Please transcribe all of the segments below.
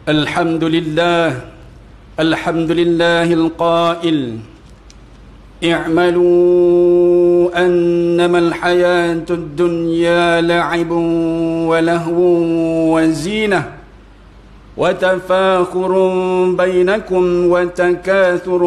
الحمد لله القائل اعملوا أنما الحياة الدنيا لعب ولهو وزينة وتفاخر بينكم وتكاثر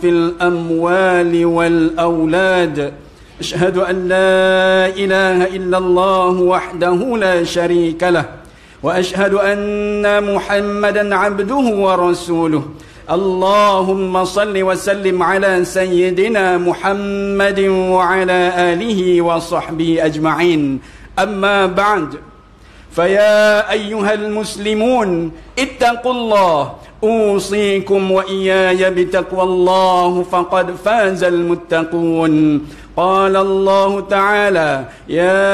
في الأموال والأولاد أشهد أن لا إله إلا الله وحده لا شريك له وأشهد أن محمدا عبده ورسوله اللهم صل وسلم على سيدنا محمد وعلى آله وصحبه أجمعين أما بعد فيا أيها المسلمون اتقوا الله أوصيكم وإياي بتقوى الله فقد فاز المتقون قال الله تعالى يا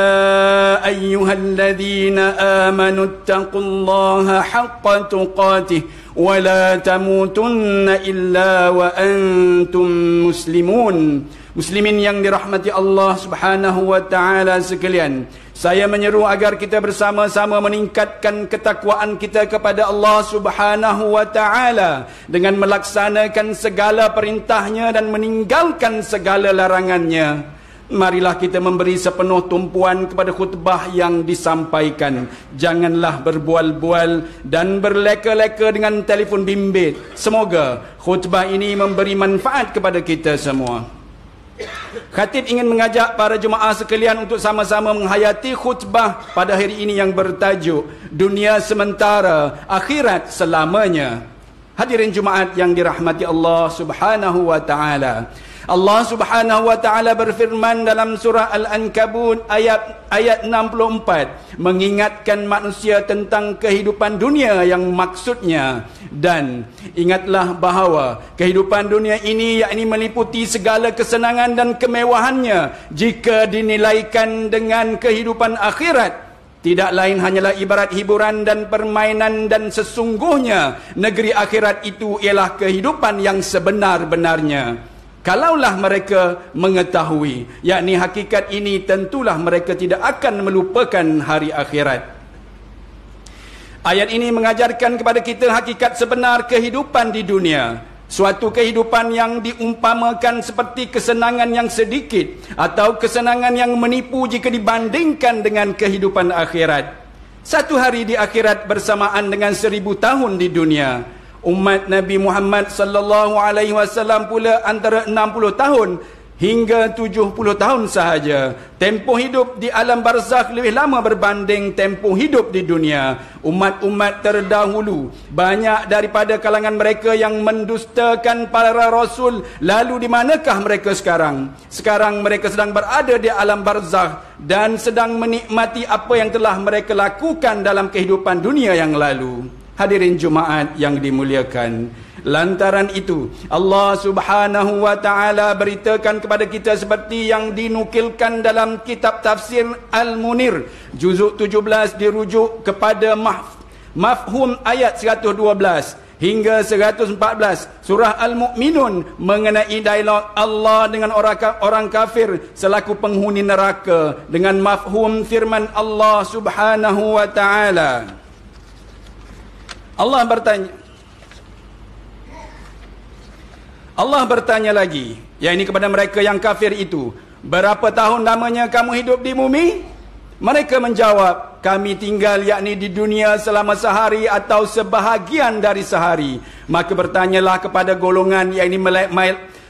أيها الذين آمنوا اتقوا الله حق تقاته ولا تموتن إلا وأنتم مسلمون. Muslimin yang dirahmati Allah Subhanahu wa taala sekalian, saya menyeru agar kita bersama-sama meningkatkan ketakwaan kita kepada Allah Subhanahu wa taala dengan melaksanakan segala perintahnya dan meninggalkan segala larangannya. Marilah kita memberi sepenuh tumpuan kepada khutbah yang disampaikan. Janganlah berbual-bual dan berleka-leka dengan telefon bimbit. Semoga khutbah ini memberi manfaat kepada kita semua. Khatib ingin mengajak para jemaah sekalian untuk sama-sama menghayati khutbah pada hari ini yang bertajuk Dunia Sementara, Akhirat Selamanya. Hadirin Jumaat yang dirahmati Allah Subhanahu wa taala. Allah Subhanahu wa taala berfirman dalam surah Al-Ankabut ayat 64 mengingatkan manusia tentang kehidupan dunia yang maksudnya, dan ingatlah bahawa kehidupan dunia ini yakni meliputi segala kesenangan dan kemewahannya jika dinilaikan dengan kehidupan akhirat tidak lain hanyalah ibarat hiburan dan permainan, dan sesungguhnya negeri akhirat itu ialah kehidupan yang sebenar-benarnya. Kalaulah mereka mengetahui, yakni hakikat ini, tentulah mereka tidak akan melupakan hari akhirat. Ayat ini mengajarkan kepada kita hakikat sebenar kehidupan di dunia. Suatu kehidupan yang diumpamakan seperti kesenangan yang sedikit atau kesenangan yang menipu jika dibandingkan dengan kehidupan akhirat. Satu hari di akhirat bersamaan dengan 1000 tahun di dunia. Umat Nabi Muhammad sallallahu alaihi wasallam pula antara 60 tahun hingga 70 tahun sahaja. Tempoh hidup di alam barzakh lebih lama berbanding tempoh hidup di dunia. Umat-umat terdahulu, banyak daripada kalangan mereka yang mendustakan para rasul. Lalu di manakah mereka sekarang? Sekarang mereka sedang berada di alam barzakh dan sedang menikmati apa yang telah mereka lakukan dalam kehidupan dunia yang lalu. Hadirin Jumaat yang dimuliakan, lantaran itu Allah Subhanahu wa taala beritakan kepada kita seperti yang dinukilkan dalam kitab tafsir Al-Munir juzuk 17 dirujuk kepada mafhum ayat 112 hingga 114 surah Al-Mu'minun mengenai dialog Allah dengan orang kafir selaku penghuni neraka dengan mafhum firman Allah Subhanahu wa taala. Allah bertanya lagi, yakni kepada mereka yang kafir itu, berapa tahun lamanya kamu hidup di bumi? Mereka menjawab, kami tinggal yakni di dunia selama sehari atau sebahagian dari sehari. Maka bertanyalah kepada golongan yakni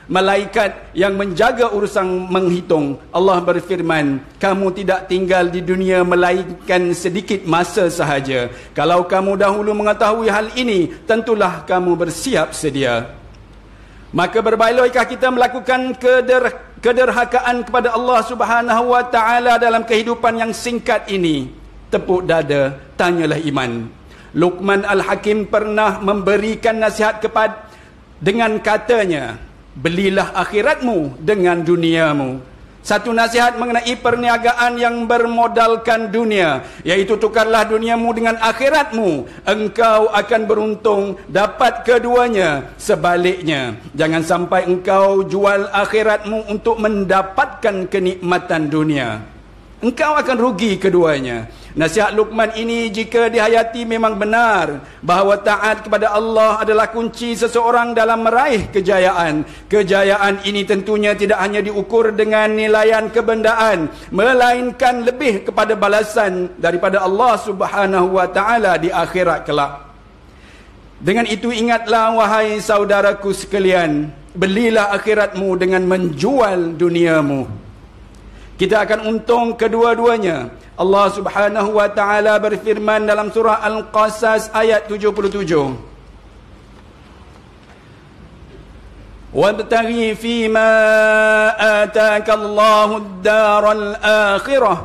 malaikat yang menjaga urusan menghitung. Allah berfirman, kamu tidak tinggal di dunia melainkan sedikit masa sahaja. Kalau kamu dahulu mengetahui hal ini, tentulah kamu bersiap sedia. Maka berbailoikah kita melakukan kederhakaan kepada Allah Subhanahu wa taala dalam kehidupan yang singkat ini? Tepuk dada, tanyalah iman. Luqman Al-Hakim pernah memberikan nasihat dengan katanya, belilah akhiratmu dengan duniamu. Satu nasihat mengenai perniagaan yang bermodalkan dunia, iaitu tukarlah duniamu dengan akhiratmu, engkau akan beruntung dapat keduanya. Sebaliknya, jangan sampai engkau jual akhiratmu untuk mendapatkan kenikmatan dunia. engkau akan rugi keduanya. Nasihat Luqman ini jika dihayati memang benar bahawa taat kepada Allah adalah kunci seseorang dalam meraih kejayaan. Kejayaan ini tentunya tidak hanya diukur dengan nilaian kebendaan, melainkan lebih kepada balasan daripada Allah Subhanahu wa taala di akhirat kelak. Dengan itu ingatlah wahai saudaraku sekalian, belilah akhiratmu dengan menjual duniamu. Kita akan untung kedua-duanya. Allah Subhanahu wa taala berfirman dalam surah Al-Qasas ayat 77. Wabtaghi fima ataka Allahu ad-daral akhirah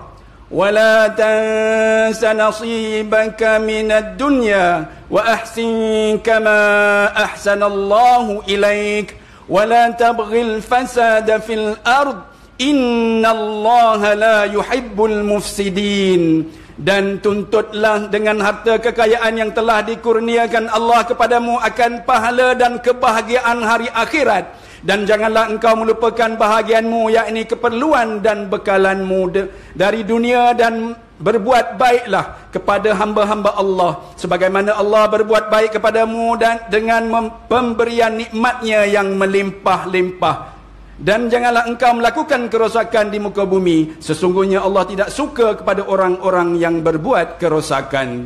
wa la tansa nasibaka minad dunya wa ahsin kama ahsana Allahu ilaik wa la tabghil fasada fil ard innallaha la yuhibbul mufsidin. Dan tuntutlah dengan harta kekayaan yang telah dikurniakan Allah kepadamu akan pahala dan kebahagiaan hari akhirat. Dan janganlah engkau melupakan bahagianmu, yakni keperluan dan bekalanmu dari dunia, dan berbuat baiklah kepada hamba-hamba Allah sebagaimana Allah berbuat baik kepadamu dan dengan pemberian nikmatnya yang melimpah-limpah. Dan janganlah engkau melakukan kerosakan di muka bumi. Sesungguhnya Allah tidak suka kepada orang-orang yang berbuat kerosakan.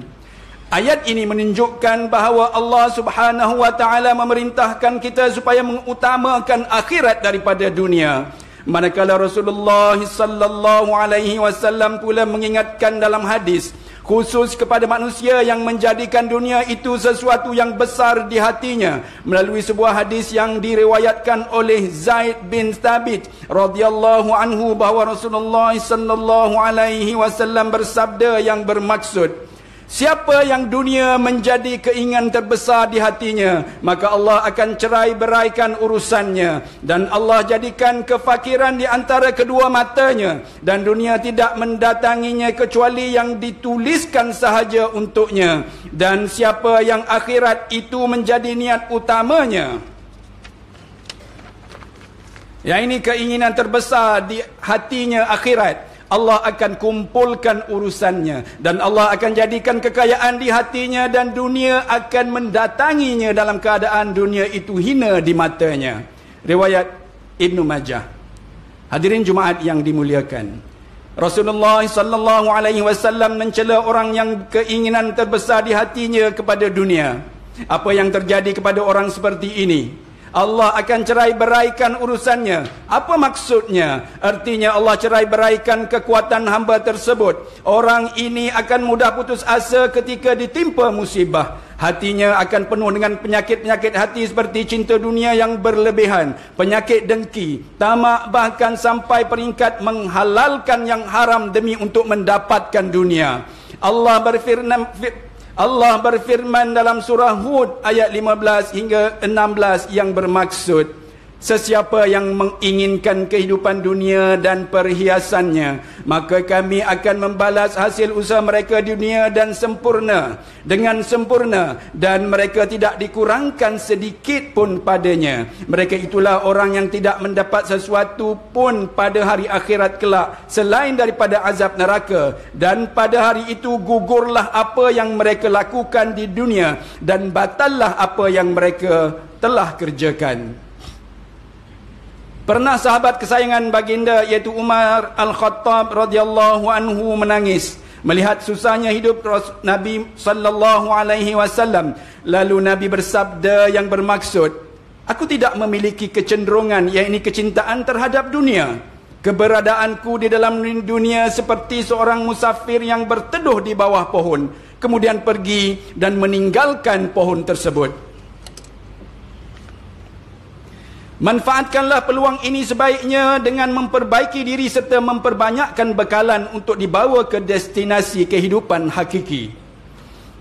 Ayat ini menunjukkan bahawa Allah Subhanahu wa taala memerintahkan kita supaya mengutamakan akhirat daripada dunia. Manakala Rasulullah sallallahu alaihi wasallam pula mengingatkan dalam hadis khusus kepada manusia yang menjadikan dunia itu sesuatu yang besar di hatinya melalui sebuah hadis yang diriwayatkan oleh Zaid bin Thabit radhiyallahu anhu bahawa Rasulullah sallallahu alaihi wasallam bersabda yang bermaksud, siapa yang dunia menjadi keinginan terbesar di hatinya, maka Allah akan cerai beraikan urusannya, dan Allah jadikan kefakiran di antara kedua matanya, dan dunia tidak mendatanginya kecuali yang dituliskan sahaja untuknya. Dan siapa yang akhirat itu menjadi niat utamanya, yang ini keinginan terbesar di hatinya akhirat, Allah akan kumpulkan urusannya, dan Allah akan jadikan kekayaan di hatinya, dan dunia akan mendatanginya dalam keadaan dunia itu hina di matanya. Riwayat Ibnu Majah. Hadirin Jumaat yang dimuliakan, Rasulullah sallallahu alaihi wasallam mencela orang yang keinginan terbesar di hatinya kepada dunia. Apa yang terjadi kepada orang seperti ini? Allah akan cerai beraikan urusannya. Apa maksudnya? Artinya Allah cerai beraikan kekuatan hamba tersebut. Orang ini akan mudah putus asa ketika ditimpa musibah. Hatinya akan penuh dengan penyakit-penyakit hati seperti cinta dunia yang berlebihan, penyakit dengki, tamak, bahkan sampai peringkat menghalalkan yang haram demi untuk mendapatkan dunia. Allah berfirman dalam surah Hud ayat 15 hingga 16 yang bermaksud, sesiapa yang menginginkan kehidupan dunia dan perhiasannya, maka kami akan membalas hasil usaha mereka di dunia dengan sempurna, dan mereka tidak dikurangkan sedikit pun padanya. Mereka itulah orang yang tidak mendapat sesuatu pun pada hari akhirat kelak selain daripada azab neraka, dan pada hari itu gugurlah apa yang mereka lakukan di dunia, dan batallah apa yang mereka telah kerjakan. Pernah sahabat kesayangan baginda iaitu Umar Al-Khattab radhiyallahu anhu menangis melihat susahnya hidup Nabi sallallahu alaihi wasallam. Lalu Nabi bersabda yang bermaksud, aku tidak memiliki kecenderungan, yakni kecintaan terhadap dunia. Keberadaanku di dalam dunia seperti seorang musafir yang berteduh di bawah pohon, kemudian pergi dan meninggalkan pohon tersebut. Manfaatkanlah peluang ini sebaiknya dengan memperbaiki diri serta memperbanyakkan bekalan untuk dibawa ke destinasi kehidupan hakiki.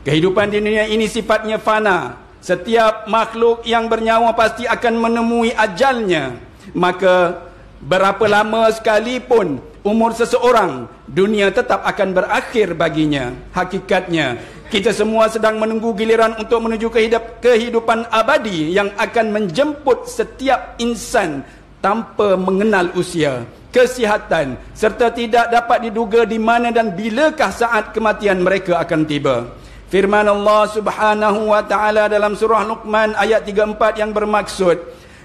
Kehidupan di dunia ini sifatnya fana. Setiap makhluk yang bernyawa pasti akan menemui ajalnya. Maka berapa lama sekalipun umur seseorang, dunia tetap akan berakhir baginya. Hakikatnya, kita semua sedang menunggu giliran untuk menuju kehidupan abadi yang akan menjemput setiap insan tanpa mengenal usia. kesihatan, serta tidak dapat diduga di mana dan bilakah saat kematian mereka akan tiba. Firman Allah Subhanahu wa taala dalam surah Luqman ayat 34 yang bermaksud,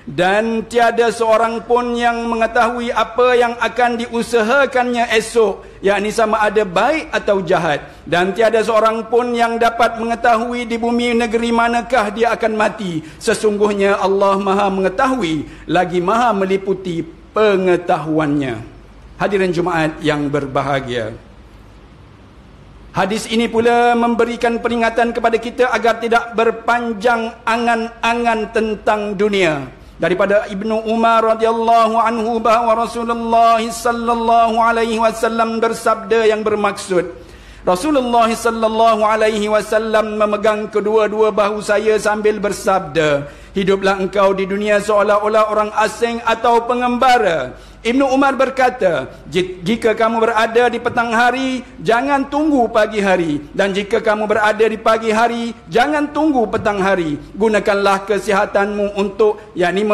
dan tiada seorang pun yang mengetahui apa yang akan diusahakannya esok, yakni sama ada baik atau jahat, dan tiada seorang pun yang dapat mengetahui di bumi negeri manakah dia akan mati. Sesungguhnya Allah Maha mengetahui lagi Maha meliputi pengetahuannya. Hadirin Jumaat yang berbahagia, hadis ini pula memberikan peringatan kepada kita agar tidak berpanjang angan-angan tentang dunia. Daripada Ibnu Umar radhiyallahu anhu bahawa Rasulullah sallallahu alaihi wasallam bersabda yang bermaksud, Rasulullah sallallahu alaihi wasallam memegang kedua-dua bahu saya sambil bersabda, hiduplah engkau di dunia seolah-olah orang asing atau pengembara. Ibnu Umar berkata, jika kamu berada di petang hari, jangan tunggu pagi hari, dan jika kamu berada di pagi hari, jangan tunggu petang hari. Gunakanlah kesihatanmu untuk, yakni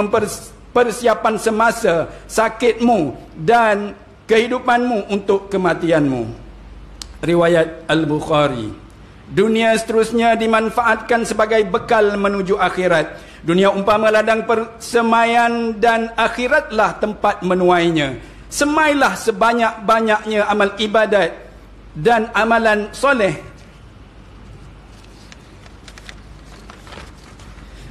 persiapan semasa sakitmu dan kehidupanmu untuk kematianmu. Riwayat Al-Bukhari. Dunia seterusnya dimanfaatkan sebagai bekal menuju akhirat. Dunia umpama ladang persemaian dan akhiratlah tempat menuainya. Semailah sebanyak-banyaknya amal ibadat dan amalan soleh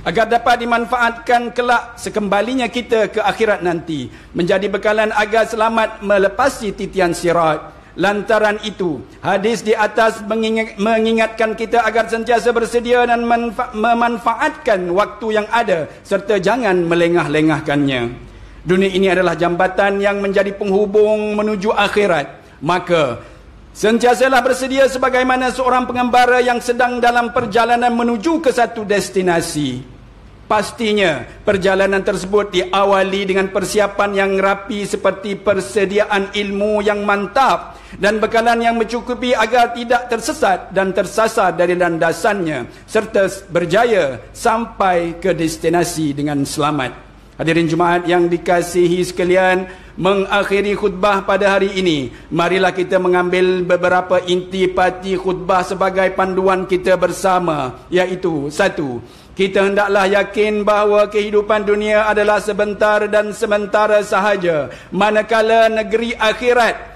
agar dapat dimanfaatkan kelak sekembalinya kita ke akhirat nanti, menjadi bekalan agar selamat melepasi titian sirat. Lantaran itu, hadis di atas mengingatkan kita agar sentiasa bersedia dan memanfaatkan waktu yang ada, serta jangan melengah-lengahkannya. Dunia ini adalah jambatan yang menjadi penghubung menuju akhirat. Maka sentiasalah bersedia sebagaimana seorang pengembara yang sedang dalam perjalanan menuju ke satu destinasi. Pastinya perjalanan tersebut diawali dengan persiapan yang rapi seperti persediaan ilmu yang mantap dan bekalan yang mencukupi agar tidak tersesat dan tersasar dari landasannya, serta berjaya sampai ke destinasi dengan selamat. Hadirin Jumaat yang dikasihi sekalian, mengakhiri khutbah pada hari ini, marilah kita mengambil beberapa intipati khutbah sebagai panduan kita bersama, iaitu: 1. Kita hendaklah yakin bahawa kehidupan dunia adalah sebentar dan sementara sahaja, manakala akhirat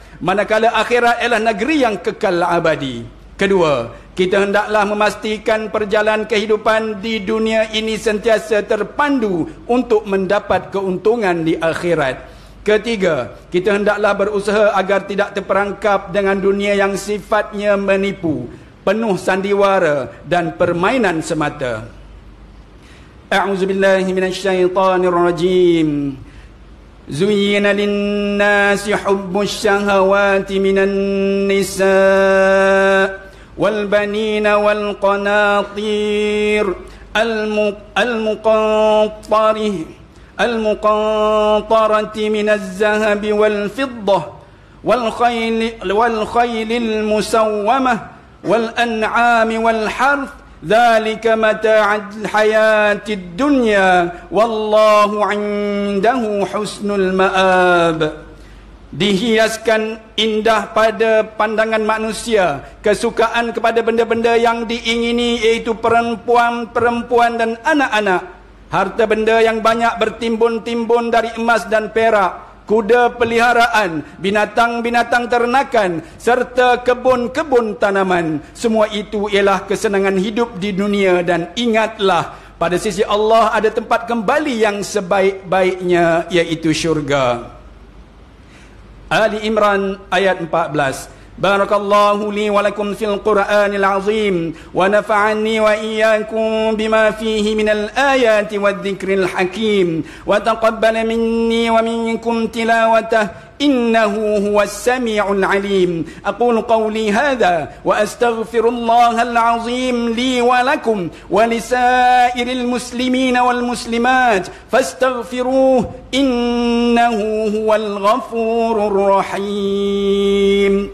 ialah negeri yang kekal abadi. Kedua, kita hendaklah memastikan perjalanan kehidupan di dunia ini sentiasa terpandu untuk mendapat keuntungan di akhirat. Ketiga, kita hendaklah berusaha agar tidak terperangkap dengan dunia yang sifatnya menipu, penuh sandiwara dan permainan semata. A'udzu billahi minasyaitonir rajim. Zuyyina lin-nasi hubbus syahawati minan nisa' wal banina wal qanatir al-muqantarati minaz zahabi wal fiddah wal khaylil musawwamah wal an'ami wal harth. Dzalika mata'ul hayatid dunya wallahu 'indahu husnul ma'ab. Dihiaskan indah pada pandangan manusia kesukaan kepada benda-benda yang diingini, iaitu perempuan dan anak-anak, harta benda yang banyak bertimbun-timbun dari emas dan perak, kuda peliharaan, binatang-binatang ternakan, serta kebun-kebun tanaman. Semua itu ialah kesenangan hidup di dunia, dan ingatlah, pada sisi Allah ada tempat kembali yang sebaik-baiknya, iaitu syurga. Ali Imran ayat 14. Barakallahu li wa lakum fil Qur'anil azim wa nafa'ani wa iyyakum bima fihi minal ayati wadh-dhikril hakim wa taqabbala minni wa minkum tilawatahu innahu huwas sami'ul alim. Aqulu qawli hadha wa astaghfirullahal azim li wa lakum wa lisairil muslimina wal muslimat fastaghfiruhu innahu huwal ghafurur rahim.